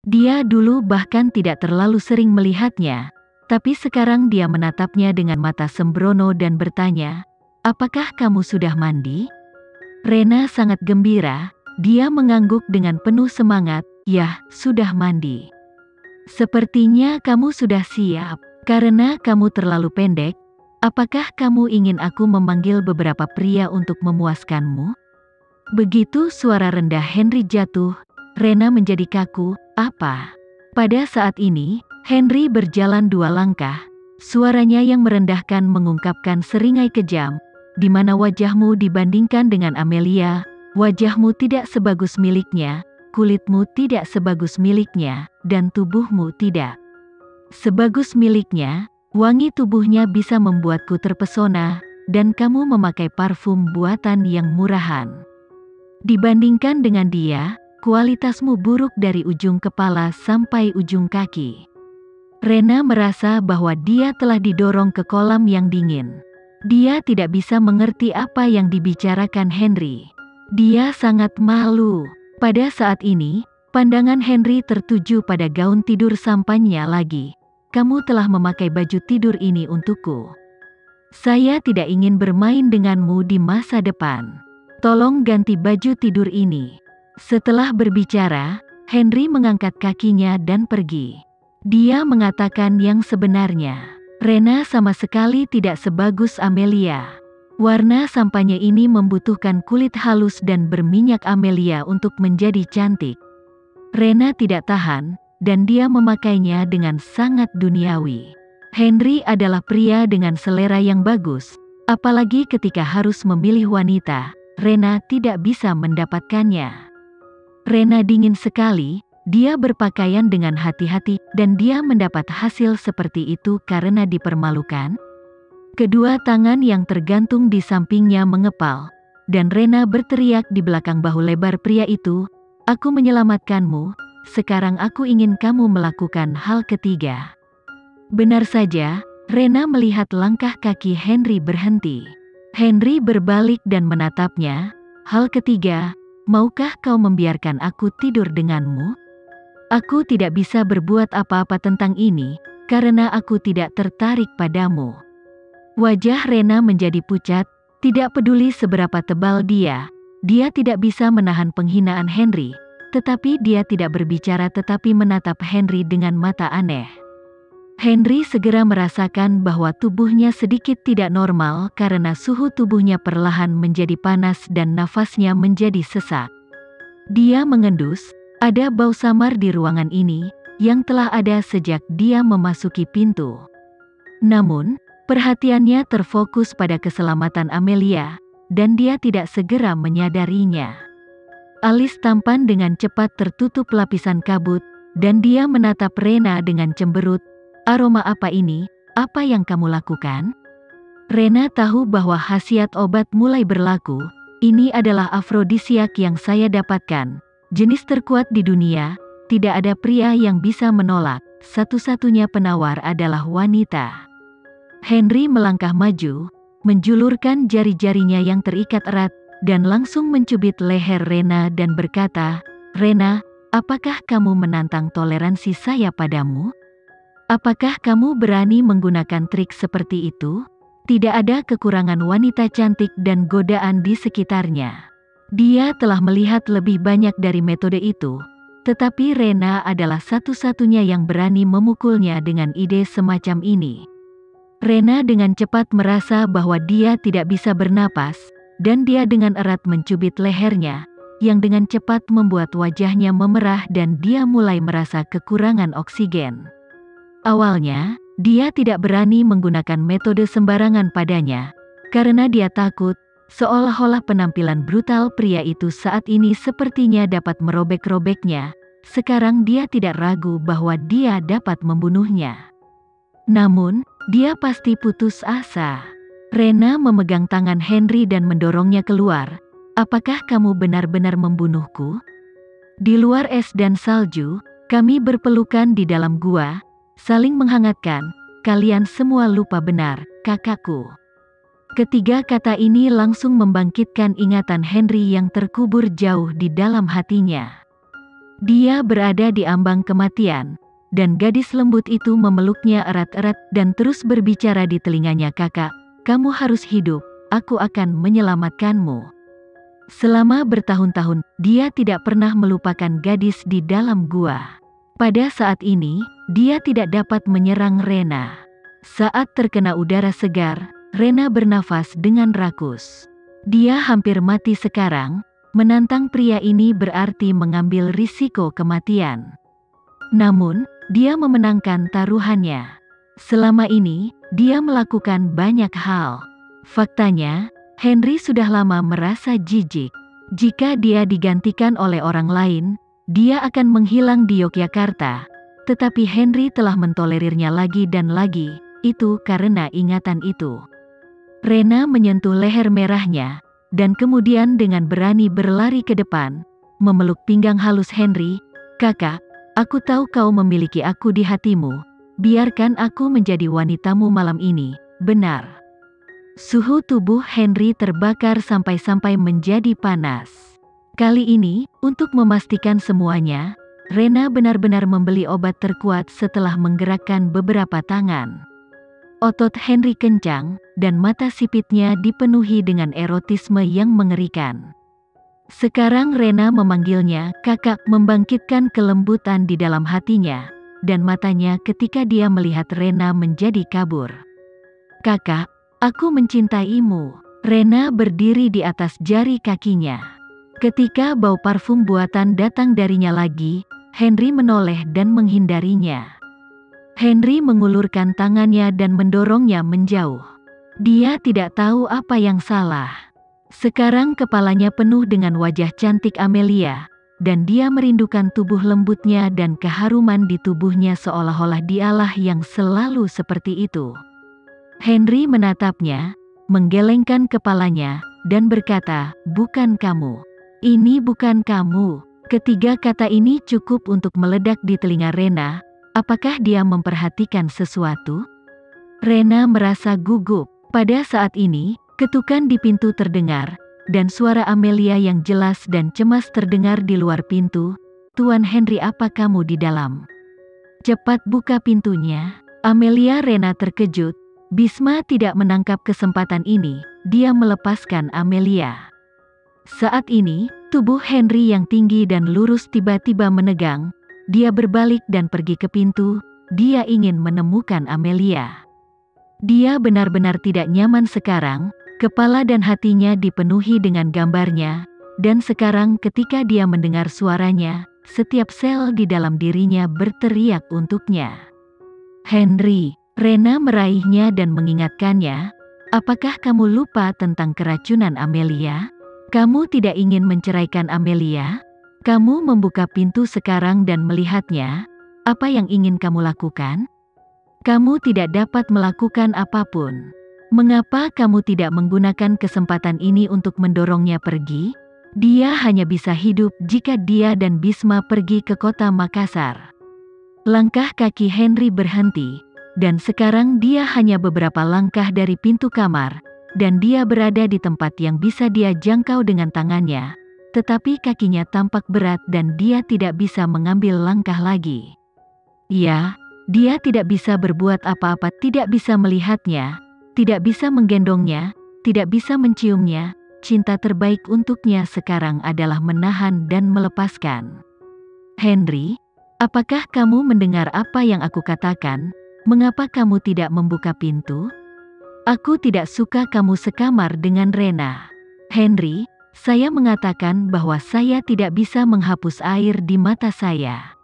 Dia dulu bahkan tidak terlalu sering melihatnya, tapi sekarang dia menatapnya dengan mata sembrono dan bertanya, "Apakah kamu sudah mandi?" Rena sangat gembira, dia mengangguk dengan penuh semangat, "Yah, sudah mandi." "Sepertinya kamu sudah siap. Karena kamu terlalu pendek, apakah kamu ingin aku memanggil beberapa pria untuk memuaskanmu?" Begitu suara rendah Henry jatuh, Rena menjadi kaku. "Apa?" Pada saat ini, Henry berjalan 2 langkah. Suaranya yang merendahkan mengungkapkan seringai kejam, "Di mana wajahmu dibandingkan dengan Amelia? Wajahmu tidak sebagus miliknya, kulitmu tidak sebagus miliknya, dan tubuhmu tidak sebagus miliknya. Wangi tubuhnya bisa membuatku terpesona, dan kamu memakai parfum buatan yang murahan. Dibandingkan dengan dia, kualitasmu buruk dari ujung kepala sampai ujung kaki." Rena merasa bahwa dia telah didorong ke kolam yang dingin. Dia tidak bisa mengerti apa yang dibicarakan Henry. Dia sangat malu. Pada saat ini, pandangan Henry tertuju pada gaun tidur sampannya lagi. "Kamu telah memakai baju tidur ini untukku. Saya tidak ingin bermain denganmu di masa depan. Tolong ganti baju tidur ini." Setelah berbicara, Henry mengangkat kakinya dan pergi. Dia mengatakan yang sebenarnya. Rena sama sekali tidak sebagus Amelia. Warna sampahnya ini membutuhkan kulit halus dan berminyak Amelia untuk menjadi cantik. Rena tidak tahan, dan dia memakainya dengan sangat duniawi. Henry adalah pria dengan selera yang bagus, apalagi ketika harus memilih wanita. Rena tidak bisa mendapatkannya. Rena dingin sekali. Dia berpakaian dengan hati-hati, dan dia mendapat hasil seperti itu karena dipermalukan. Kedua tangan yang tergantung di sampingnya mengepal, dan Rena berteriak di belakang bahu lebar pria itu, "Aku menyelamatkanmu, sekarang aku ingin kamu melakukan hal ketiga." Benar saja, Rena melihat langkah kaki Henry berhenti. Henry berbalik dan menatapnya. "Hal ketiga, maukah kau membiarkan aku tidur denganmu?" "Aku tidak bisa berbuat apa-apa tentang ini, karena aku tidak tertarik padamu." Wajah Rena menjadi pucat, tidak peduli seberapa tebal dia tidak bisa menahan penghinaan Henry, tetapi dia tidak berbicara tetapi menatap Henry dengan mata aneh. Henry segera merasakan bahwa tubuhnya sedikit tidak normal karena suhu tubuhnya perlahan menjadi panas dan nafasnya menjadi sesak. Dia mengendus. Ada bau samar di ruangan ini, yang telah ada sejak dia memasuki pintu. Namun, perhatiannya terfokus pada keselamatan Amelia, dan dia tidak segera menyadarinya. Alis tampan dengan cepat tertutup lapisan kabut, dan dia menatap Rena dengan cemberut. "Aroma apa ini? Apa yang kamu lakukan?" Rena tahu bahwa khasiat obat mulai berlaku. "Ini adalah afrodisiak yang saya dapatkan. Jenis terkuat di dunia, tidak ada pria yang bisa menolak. Satu-satunya penawar adalah wanita." Henry melangkah maju, menjulurkan jari-jarinya yang terikat erat, dan langsung mencubit leher Rena dan berkata, "Rena, apakah kamu menantang toleransi saya padamu? Apakah kamu berani menggunakan trik seperti itu? Tidak ada kekurangan wanita cantik dan godaan di sekitarnya." Dia telah melihat lebih banyak dari metode itu, tetapi Rena adalah satu-satunya yang berani memukulnya dengan ide semacam ini. Rena dengan cepat merasa bahwa dia tidak bisa bernapas, dan dia dengan erat mencubit lehernya, yang dengan cepat membuat wajahnya memerah dan dia mulai merasa kekurangan oksigen. Awalnya, dia tidak berani menggunakan metode sembarangan padanya, karena dia takut, seolah-olah penampilan brutal pria itu saat ini sepertinya dapat merobek-robeknya. Sekarang dia tidak ragu bahwa dia dapat membunuhnya. Namun, dia pasti putus asa. Rena memegang tangan Henry dan mendorongnya keluar. "Apakah kamu benar-benar membunuhku? Di luar es dan salju, kami berpelukan di dalam gua, saling menghangatkan. Kalian semua lupa benar, kakakku." Ketiga kata ini langsung membangkitkan ingatan Henry yang terkubur jauh di dalam hatinya. Dia berada di ambang kematian, dan gadis lembut itu memeluknya erat-erat dan terus berbicara di telinganya, "Kakak, kamu harus hidup, aku akan menyelamatkanmu." Selama bertahun-tahun, dia tidak pernah melupakan gadis di dalam gua. Pada saat ini, dia tidak dapat menyerang Rena. Saat terkena udara segar, Rena bernafas dengan rakus. Dia hampir mati sekarang. Menantang pria ini berarti mengambil risiko kematian. Namun, dia memenangkan taruhannya. Selama ini, dia melakukan banyak hal. Faktanya, Henry sudah lama merasa jijik. Jika dia digantikan oleh orang lain, dia akan menghilang di Yogyakarta. Tetapi Henry telah mentolerirnya lagi dan lagi, itu karena ingatan itu. Rena menyentuh leher merahnya, dan kemudian dengan berani berlari ke depan, memeluk pinggang halus Henry. "Kakak, aku tahu kau memiliki aku di hatimu. Biarkan aku menjadi wanitamu malam ini." Benar. Suhu tubuh Henry terbakar sampai-sampai menjadi panas. Kali ini, untuk memastikan semuanya, Rena benar-benar membeli obat terkuat setelah menggerakkan beberapa tangan. Otot Henry kencang, dan mata sipitnya dipenuhi dengan erotisme yang mengerikan. Sekarang Rena memanggilnya "kakak", membangkitkan kelembutan di dalam hatinya, dan matanya ketika dia melihat Rena menjadi kabur. "Kakak, aku mencintaimu." Rena berdiri di atas jari kakinya. Ketika bau parfum buatan datang darinya lagi, Henry menoleh dan menghindarinya. Henry mengulurkan tangannya dan mendorongnya menjauh. Dia tidak tahu apa yang salah. Sekarang kepalanya penuh dengan wajah cantik Amelia, dan dia merindukan tubuh lembutnya dan keharuman di tubuhnya seolah-olah dialah yang selalu seperti itu. Henry menatapnya, menggelengkan kepalanya, dan berkata, "Bukan kamu. Ini bukan kamu." Ketiga kata ini cukup untuk meledak di telinga Rena. Apakah dia memperhatikan sesuatu? Rena merasa gugup. Pada saat ini, ketukan di pintu terdengar, dan suara Amelia yang jelas dan cemas terdengar di luar pintu. "Tuan Henry, apa kamu di dalam? Cepat buka pintunya." Amelia. Rena terkejut. Bisma tidak menangkap kesempatan ini. Dia melepaskan Amelia. Saat ini, tubuh Henry yang tinggi dan lurus tiba-tiba menegang. Dia berbalik dan pergi ke pintu. Dia ingin menemukan Amelia. Dia benar-benar tidak nyaman sekarang. Kepala dan hatinya dipenuhi dengan gambarnya. Dan sekarang ketika dia mendengar suaranya, setiap sel di dalam dirinya berteriak untuknya. "Henry!" Rena meraihnya dan mengingatkannya. "Apakah kamu lupa tentang keracunan Amelia? Kamu tidak ingin menceraikan Amelia? Kamu membuka pintu sekarang dan melihatnya. Apa yang ingin kamu lakukan? Kamu tidak dapat melakukan apapun. Mengapa kamu tidak menggunakan kesempatan ini untuk mendorongnya pergi? Dia hanya bisa hidup jika dia dan Bisma pergi ke kota Makassar." Langkah kaki Henry berhenti, dan sekarang dia hanya beberapa langkah dari pintu kamar, dan dia berada di tempat yang bisa dia jangkau dengan tangannya. Tetapi kakinya tampak berat dan dia tidak bisa mengambil langkah lagi. Ya, dia tidak bisa berbuat apa-apa, tidak bisa melihatnya, tidak bisa menggendongnya, tidak bisa menciumnya. Cinta terbaik untuknya sekarang adalah menahan dan melepaskan. "Henry, apakah kamu mendengar apa yang aku katakan? Mengapa kamu tidak membuka pintu? Aku tidak suka kamu sekamar dengan Rena." "Henry, saya mengatakan bahwa saya tidak bisa menghapus air di mata saya.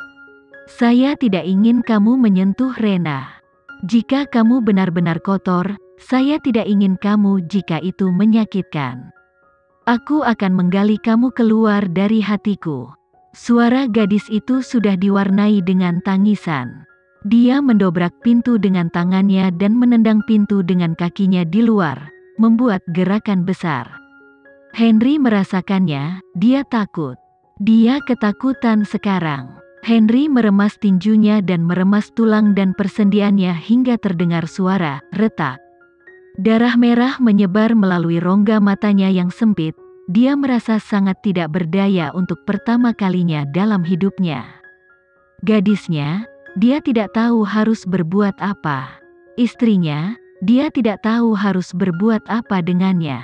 Saya tidak ingin kamu menyentuh Rena. Jika kamu benar-benar kotor, saya tidak ingin kamu jika itu menyakitkan. Aku akan menggali kamu keluar dari hatiku." Suara gadis itu sudah diwarnai dengan tangisan. Dia mendobrak pintu dengan tangannya dan menendang pintu dengan kakinya di luar, membuat gerakan besar. Henry merasakannya. Dia takut. Dia ketakutan sekarang. Henry meremas tinjunya dan meremas tulang dan persendiannya hingga terdengar suara retak. Darah merah menyebar melalui rongga matanya yang sempit, dia merasa sangat tidak berdaya untuk pertama kalinya dalam hidupnya. Gadisnya, dia tidak tahu harus berbuat apa. Istrinya, dia tidak tahu harus berbuat apa dengannya.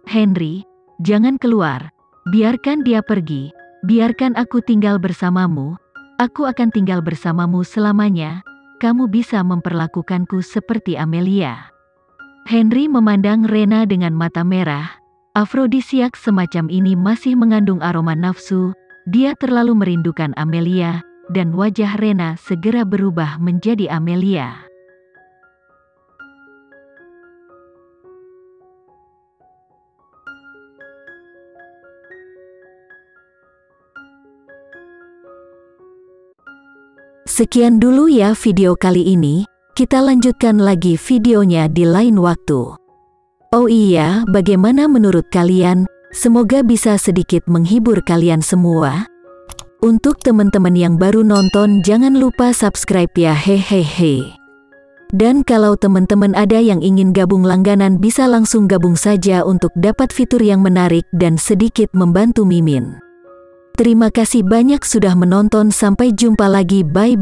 Henry, jangan keluar. Biarkan dia pergi. Biarkan aku tinggal bersamamu. Aku akan tinggal bersamamu selamanya. Kamu bisa memperlakukanku seperti Amelia. Henry memandang Rena dengan mata merah. Afrodisiak semacam ini masih mengandung aroma nafsu. Dia terlalu merindukan Amelia, dan wajah Rena segera berubah menjadi Amelia. Sekian dulu ya video kali ini, kita lanjutkan lagi videonya di lain waktu. Oh iya, bagaimana menurut kalian? Semoga bisa sedikit menghibur kalian semua. Untuk teman-teman yang baru nonton, jangan lupa subscribe ya, hehehe. Dan kalau teman-teman ada yang ingin gabung langganan, bisa langsung gabung saja untuk dapat fitur yang menarik dan sedikit membantu Mimin. Terima kasih banyak sudah menonton, sampai jumpa lagi, bye.